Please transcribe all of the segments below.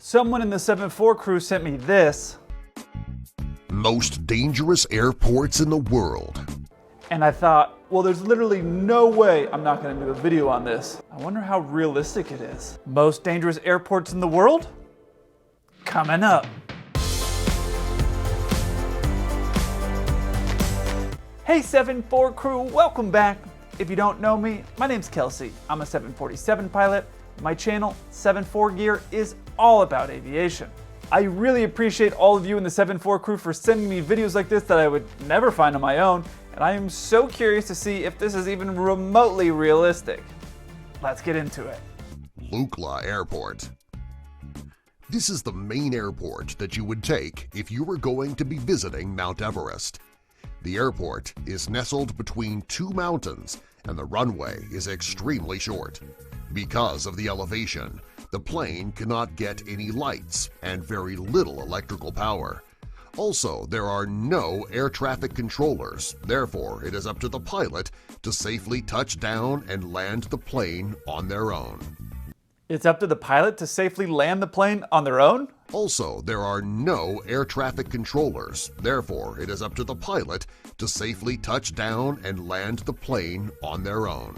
Someone in the 7-4 crew sent me this. Most dangerous airports in the world. And I thought, well, there's literally no way I'm not going to do a video on this. I wonder how realistic it is. Most dangerous airports in the world? Coming up. Hey 7-4 crew, welcome back. If you don't know me, my name's Kelsey. I'm a 747 pilot. My channel, 7-4 Gear, is all about aviation. I really appreciate all of you in the 7-4 crew for sending me videos like this that I would never find on my own, and I am so curious to see if this is even remotely realistic. Let's get into it. Lukla Airport. This is the main airport that you would take if you were going to be visiting Mount Everest. The airport is nestled between two mountains and the runway is extremely short. Because of the elevation, the plane cannot get any lights and very little electrical power. Also, there are no air traffic controllers, therefore it is up to the pilot to safely touch down and land the plane on their own. It's up to the pilot to safely land the plane on their own? Also, there are no air traffic controllers, therefore it is up to the pilot to safely touch down and land the plane on their own.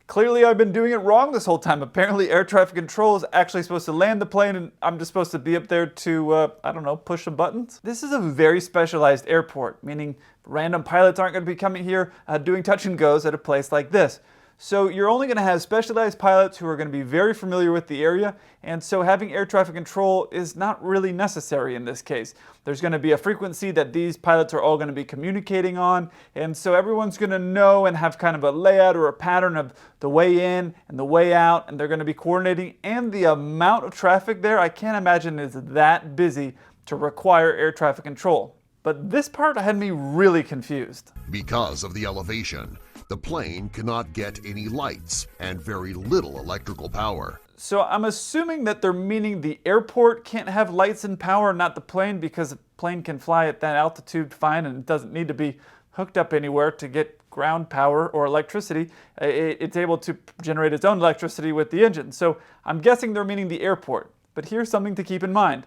Clearly I've been doing it wrong this whole time. Apparently air traffic control is actually supposed to land the plane and I'm just supposed to be up there to, I don't know, push some buttons. This is a very specialized airport, meaning random pilots aren't going to be coming here doing touch and goes at a place like this. So you're only going to have specialized pilots who are going to be very familiar with the area, and so having air traffic control is not really necessary in this case. There's going to be a frequency that these pilots are all going to be communicating on, and so everyone's going to know and have kind of a layout or a pattern of the way in and the way out, and they're going to be coordinating, and the amount of traffic there I can't imagine is that busy to require air traffic control. But this part had me really confused. Because of the elevation, the plane cannot get any lights and very little electrical power. So I'm assuming that they're meaning the airport can't have lights and power, not the plane, because the plane can fly at that altitude fine and it doesn't need to be hooked up anywhere to get ground power or electricity. It's able to generate its own electricity with the engine. So I'm guessing they're meaning the airport. But here's something to keep in mind.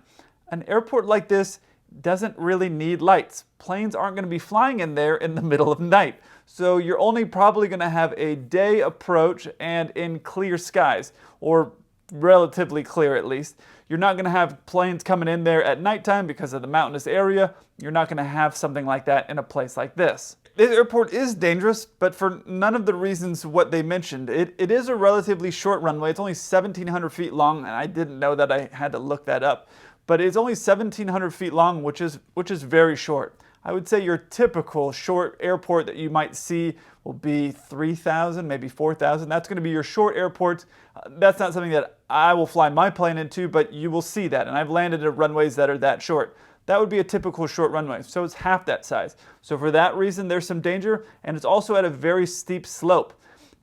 An airport like this doesn't really need lights. Planes aren't going to be flying in there in the middle of the night. So you're only probably going to have a day approach and in clear skies, or relatively clear at least. You're not going to have planes coming in there at nighttime because of the mountainous area. You're not going to have something like that in a place like this. This airport is dangerous, but for none of the reasons what they mentioned. It is a relatively short runway. It's only 1,700 feet long, and I didn't know that. I had to look that up. But it's only 1,700 feet long, which is very short. I would say your typical short airport that you might see will be 3,000, maybe 4,000. That's going to be your short airports. That's not something that I will fly my plane into, but you will see that. And I've landed at runways that are that short. That would be a typical short runway, so it's half that size. So for that reason, there's some danger, and it's also at a very steep slope.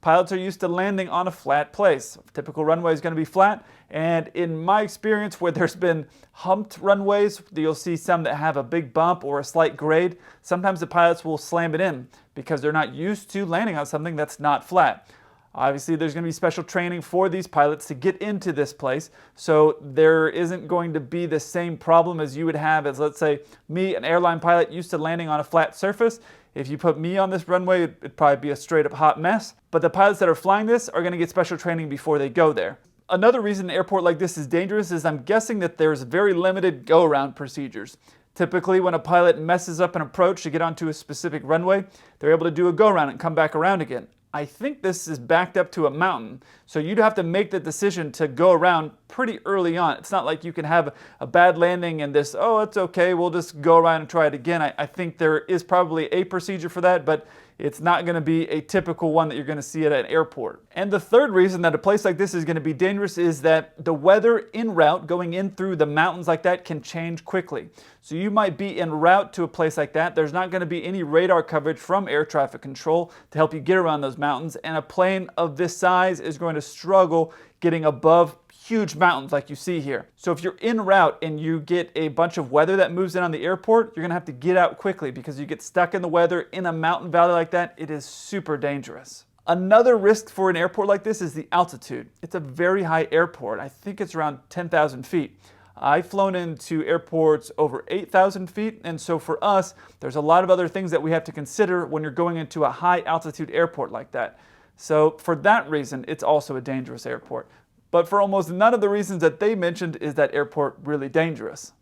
Pilots are used to landing on a flat place. A typical runway is going to be flat, and in my experience where there's been humped runways, you'll see some that have a big bump or a slight grade. Sometimes the pilots will slam it in because they're not used to landing on something that's not flat. Obviously, there's going to be special training for these pilots to get into this place, so there isn't going to be the same problem as you would have as, let's say, me, an airline pilot used to landing on a flat surface. If you put me on this runway, it'd probably be a straight up hot mess. But the pilots that are flying this are going to get special training before they go there. Another reason an airport like this is dangerous is I'm guessing that there's very limited go-around procedures. Typically, when a pilot messes up an approach to get onto a specific runway, they're able to do a go-around and come back around again. I think this is backed up to a mountain, so you'd have to make the decision to go around pretty early on. It's not like you can have a bad landing and this, oh, it's okay, we'll just go around and try it again. I think there is probably a procedure for that, but it's not going to be a typical one that you're going to see at an airport. And the third reason that a place like this is going to be dangerous is that the weather en route going in through the mountains like that can change quickly. So you might be en route to a place like that. There's not going to be any radar coverage from air traffic control to help you get around those mountains, and a plane of this size is going to struggle getting above huge mountains like you see here. So if you're en route and you get a bunch of weather that moves in on the airport, you're gonna have to get out quickly because you get stuck in the weather in a mountain valley like that. It is super dangerous. Another risk for an airport like this is the altitude. It's a very high airport. I think it's around 10,000 feet. I've flown into airports over 8,000 feet, and so for us, there's a lot of other things that we have to consider when you're going into a high altitude airport like that. So for that reason, it's also a dangerous airport. But for almost none of the reasons that they mentioned is that airport really dangerous.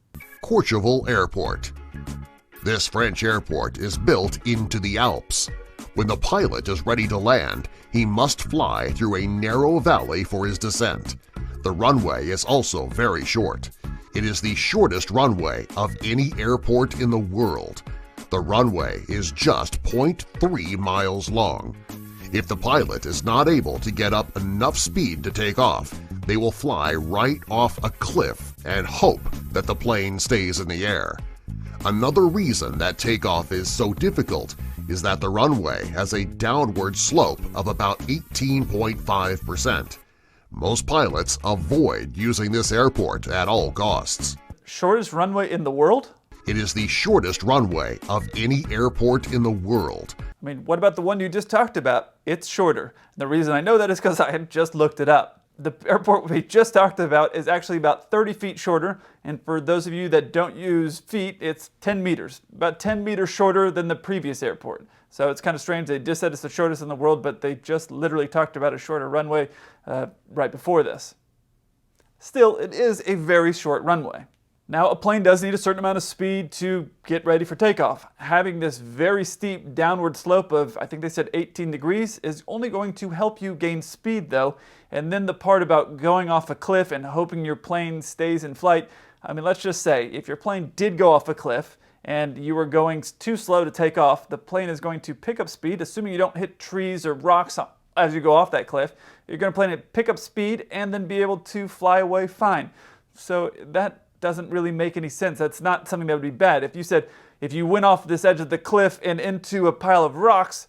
Courchevel Airport. This French airport is built into the Alps. When the pilot is ready to land, he must fly through a narrow valley for his descent. The runway is also very short. It is the shortest runway of any airport in the world. The runway is just 0.3 miles long. If the pilot is not able to get up enough speed to take off, they will fly right off a cliff and hope that the plane stays in the air. Another reason that takeoff is so difficult is that the runway has a downward slope of about 18.5%. Most pilots avoid using this airport at all costs. Shortest runway in the world? It is the shortest runway of any airport in the world. I mean, what about the one you just talked about? It's shorter. The reason I know that is because I had just looked it up. The airport we just talked about is actually about 30 feet shorter, and for those of you that don't use feet, it's 10 meters, about 10 meters shorter than the previous airport. So it's kind of strange. They just said it's the shortest in the world, but they just literally talked about a shorter runway right before this. Still, it is a very short runway. Now, a plane does need a certain amount of speed to get ready for takeoff. Having this very steep downward slope of, I think they said 18 degrees, is only going to help you gain speed though. And then the part about going off a cliff and hoping your plane stays in flight, I mean, let's just say, if your plane did go off a cliff and you were going too slow to take off, the plane is going to pick up speed, assuming you don't hit trees or rocks as you go off that cliff. You're going to pick up speed and then be able to fly away fine. So that doesn't really make any sense. That's not something that would be bad. If you said, if you went off this edge of the cliff and into a pile of rocks,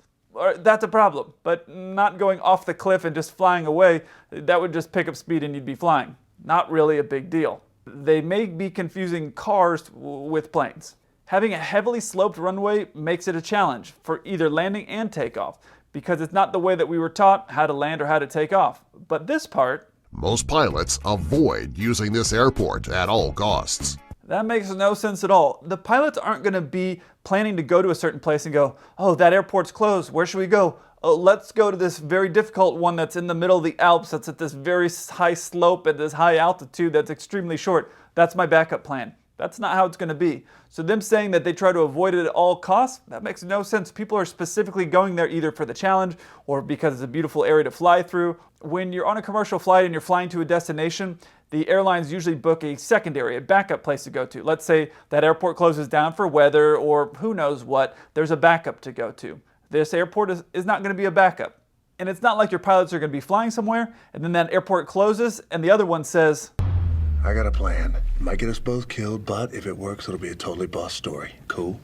that's a problem. But not going off the cliff and just flying away, that would just pick up speed and you'd be flying. Not really a big deal. They may be confusing cars with planes. Having a heavily sloped runway makes it a challenge for either landing and takeoff, because it's not the way that we were taught how to land or how to take off. But this part, most pilots avoid using this airport at all costs. That makes no sense at all. The pilots aren't going to be planning to go to a certain place and go, oh, that airport's closed. Where should we go? Oh, let's go to this very difficult one that's in the middle of the Alps, that's at this very high slope at this high altitude that's extremely short. That's my backup plan. That's not how it's going to be. So them saying that they try to avoid it at all costs, that makes no sense. People are specifically going there either for the challenge or because it's a beautiful area to fly through. When you're on a commercial flight and you're flying to a destination, the airlines usually book a secondary, a backup place to go to. Let's say that airport closes down for weather or who knows what, there's a backup to go to. This airport is not going to be a backup. And it's not like your pilots are going to be flying somewhere and then that airport closes and the other one says, I got a plan. It might get us both killed, but if it works, it'll be a totally boss story. Cool?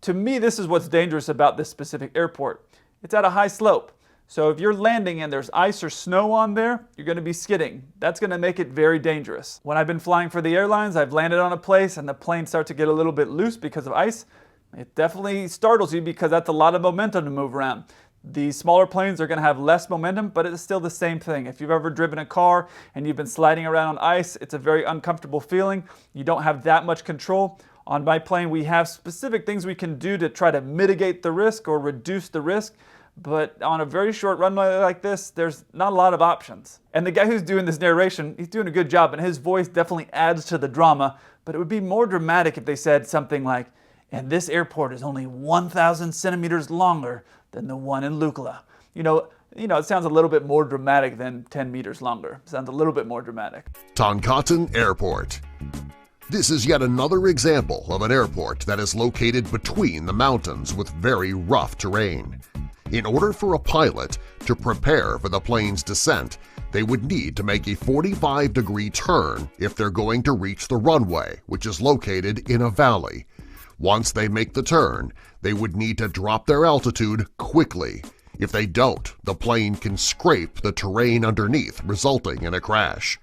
To me, this is what's dangerous about this specific airport. It's at a high slope. So if you're landing and there's ice or snow on there, you're going to be skidding. That's going to make it very dangerous. When I've been flying for the airlines, I've landed on a place and the plane starts to get a little bit loose because of ice. It definitely startles you because that's a lot of momentum to move around. The smaller planes are going to have less momentum, but it's still the same thing. If you've ever driven a car and you've been sliding around on ice, it's a very uncomfortable feeling. You don't have that much control. On my plane, we have specific things we can do to try to mitigate the risk or reduce the risk. But on a very short runway like this, there's not a lot of options. And the guy who's doing this narration, he's doing a good job, and his voice definitely adds to the drama. But it would be more dramatic if they said something like, and this airport is only 1,000 centimeters longer than the one in Lukla. You know, it sounds a little bit more dramatic than 10 meters longer. It sounds a little bit more dramatic. Toncontín Airport. This is yet another example of an airport that is located between the mountains with very rough terrain. In order for a pilot to prepare for the plane's descent, they would need to make a 45-degree turn if they're going to reach the runway, which is located in a valley. Once they make the turn, they would need to drop their altitude quickly. If they don't, the plane can scrape the terrain underneath, resulting in a crash.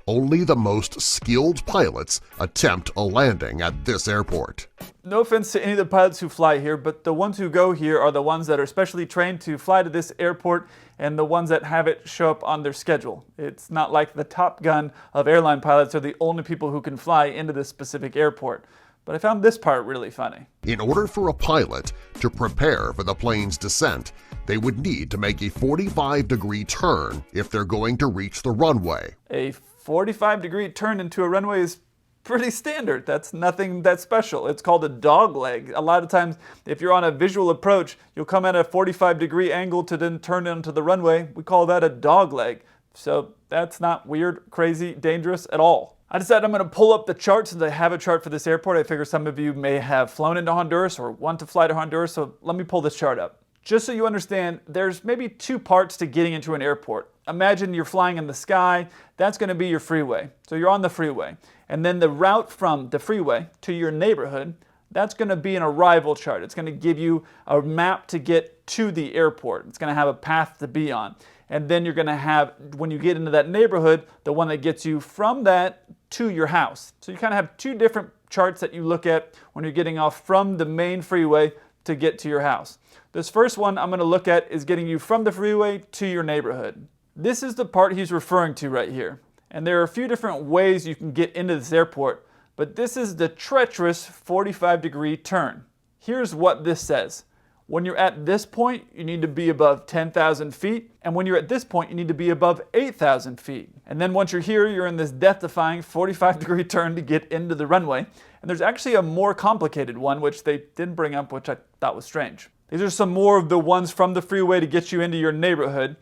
Only the most skilled pilots attempt a landing at this airport. No offense to any of the pilots who fly here, but the ones who go here are the ones that are specially trained to fly to this airport and the ones that have it show up on their schedule. It's not like the Top Gun of airline pilots are the only people who can fly into this specific airport. But I found this part really funny. In order for a pilot to prepare for the plane's descent, they would need to make a 45-degree turn if they're going to reach the runway. A 45-degree turn into a runway is pretty standard. That's nothing that special. It's called a dog leg. A lot of times, if you're on a visual approach, you'll come at a 45-degree angle to then turn into the runway. We call that a dog leg. So that's not weird, crazy, dangerous at all. I decided I'm going to pull up the chart since I have a chart for this airport. I figure some of you may have flown into Honduras or want to fly to Honduras, so let me pull this chart up. Just so you understand, there's maybe two parts to getting into an airport. Imagine you're flying in the sky, that's going to be your freeway. So you're on the freeway. And then the route from the freeway to your neighborhood, that's going to be an arrival chart. It's going to give you a map to get to the airport. It's going to have a path to be on. And then you're going to have, when you get into that neighborhood, the one that gets you from that to your house. So you kind of have two different charts that you look at when you're getting off from the main freeway to get to your house. This first one I'm going to look at is getting you from the freeway to your neighborhood. This is the part he's referring to right here. And there are a few different ways you can get into this airport, but this is the treacherous 45-degree turn. Here's what this says. When you're at this point, you need to be above 10,000 feet. And when you're at this point, you need to be above 8,000 feet. And then once you're here, you're in this death-defying 45-degree turn to get into the runway. And there's actually a more complicated one, which they didn't bring up, which I thought was strange. These are some more of the ones from the freeway to get you into your neighborhood.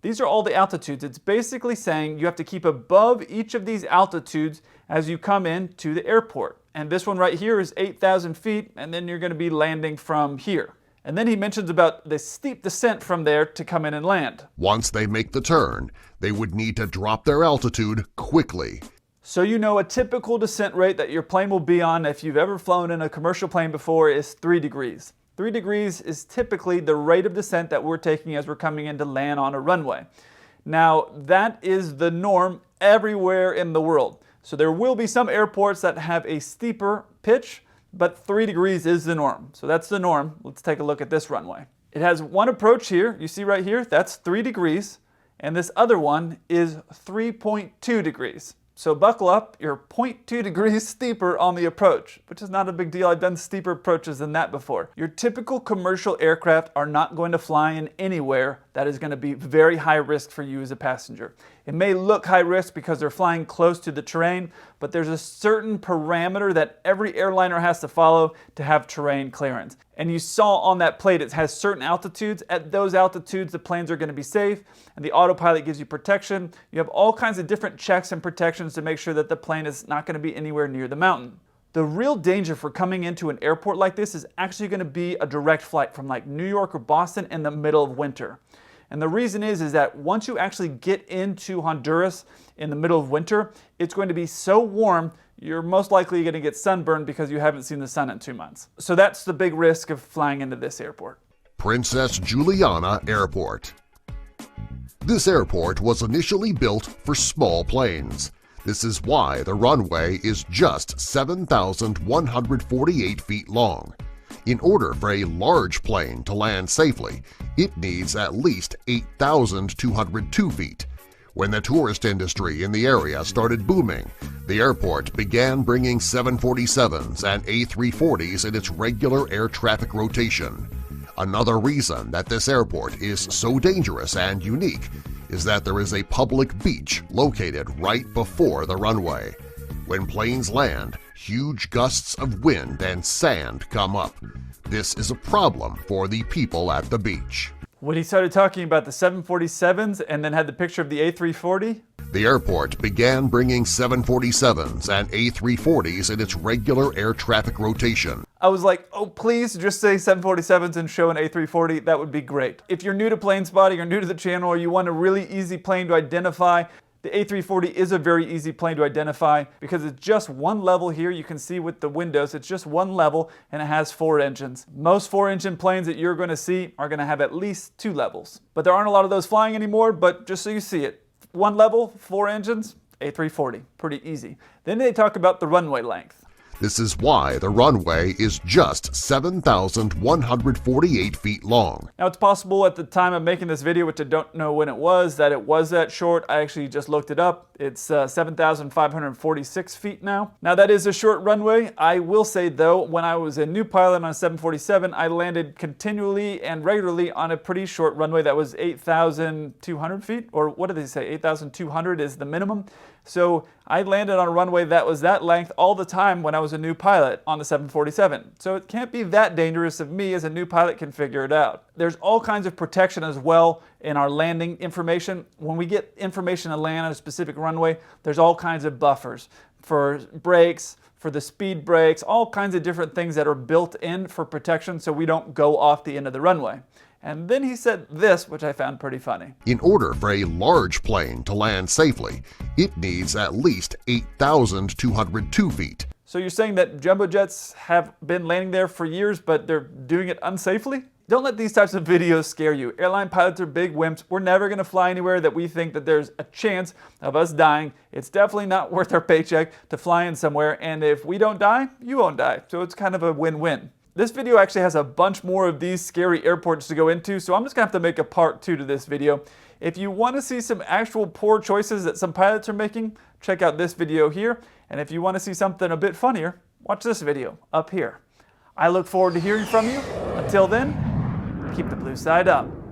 These are all the altitudes. It's basically saying you have to keep above each of these altitudes as you come in to the airport. And this one right here is 8,000 feet, and then you're going to be landing from here. And then he mentions about the steep descent from there to come in and land. Once they make the turn, they would need to drop their altitude quickly. So you know a typical descent rate that your plane will be on if you've ever flown in a commercial plane before is 3 degrees. 3 degrees is typically the rate of descent that we're taking as we're coming in to land on a runway. Now, that is the norm everywhere in the world. So there will be some airports that have a steeper pitch, but 3 degrees is the norm. So that's the norm. Let's take a look at this runway. It has one approach here. You see right here, that's 3 degrees. And this other one is 3.2 degrees. So buckle up, you're 0.2 degrees steeper on the approach, which is not a big deal. I've done steeper approaches than that before. Your typical commercial aircraft are not going to fly in anywhere that is going to be very high risk for you as a passenger. It may look high risk because they're flying close to the terrain, but there's a certain parameter that every airliner has to follow to have terrain clearance. And you saw on that plate it has certain altitudes. At those altitudes, the planes are going to be safe, and the autopilot gives you protection. You have all kinds of different checks and protections to make sure that the plane is not going to be anywhere near the mountain. The real danger for coming into an airport like this is actually going to be a direct flight from like New York or Boston in the middle of winter. And the reason is that once you actually get into Honduras in the middle of winter, it's going to be so warm, you're most likely going to get sunburned because you haven't seen the sun in 2 months. So that's the big risk of flying into this airport. Princess Juliana Airport. This airport was initially built for small planes. This is why the runway is just 7,148 feet long. In order for a large plane to land safely, it needs at least 8,202 feet. When the tourist industry in the area started booming, the airport began bringing 747s and A340s in its regular air traffic rotation. Another reason that this airport is so dangerous and unique is that there is a public beach located right before the runway. When planes land, huge gusts of wind and sand come up. This is a problem for the people at the beach. When he started talking about the 747s and then had the picture of the A340, the airport began bringing 747s and A340s in its regular air traffic rotation. I was like, oh, please just say 747s and show an A340. That would be great. If you're new to plane spotting or new to the channel or you want a really easy plane to identify, the A340 is a very easy plane to identify because it's just one level here. You can see with the windows, it's just one level and it has 4 engines. Most 4-engine planes that you're going to see are going to have at least 2 levels. But there aren't a lot of those flying anymore, but just so you see it, 1 level, 4 engines, A340, pretty easy. Then they talk about the runway length. This is why the runway is just 7,148 feet long. Now it's possible at the time of making this video, which I don't know when it was that short. I actually just looked it up. It's 7,546 feet now. Now that is a short runway. I will say though, when I was a new pilot on a 747, I landed continually and regularly on a pretty short runway that was 8,200 feet, or what did they say? 8,200 is the minimum. So I landed on a runway that was that length all the time when I was a new pilot on the 747. So it can't be that dangerous if me as a new pilot can figure it out. There's all kinds of protection as well in our landing information. When we get information to land on a specific runway, there's all kinds of buffers for brakes, for the speed brakes, all kinds of different things that are built in for protection so we don't go off the end of the runway. And then he said this, which I found pretty funny. In order for a large plane to land safely, it needs at least 8,202 feet. So you're saying that jumbo jets have been landing there for years, but they're doing it unsafely? Don't let these types of videos scare you. Airline pilots are big wimps. We're never going to fly anywhere that we think that there's a chance of us dying. It's definitely not worth our paycheck to fly in somewhere, and if we don't die, you won't die. So it's kind of a win-win. This video actually has a bunch more of these scary airports to go into, so I'm just going to have to make a part 2 to this video. If you want to see some actual poor choices that some pilots are making, check out this video here. And if you want to see something a bit funnier, watch this video up here. I look forward to hearing from you. Until then, keep the blue side up.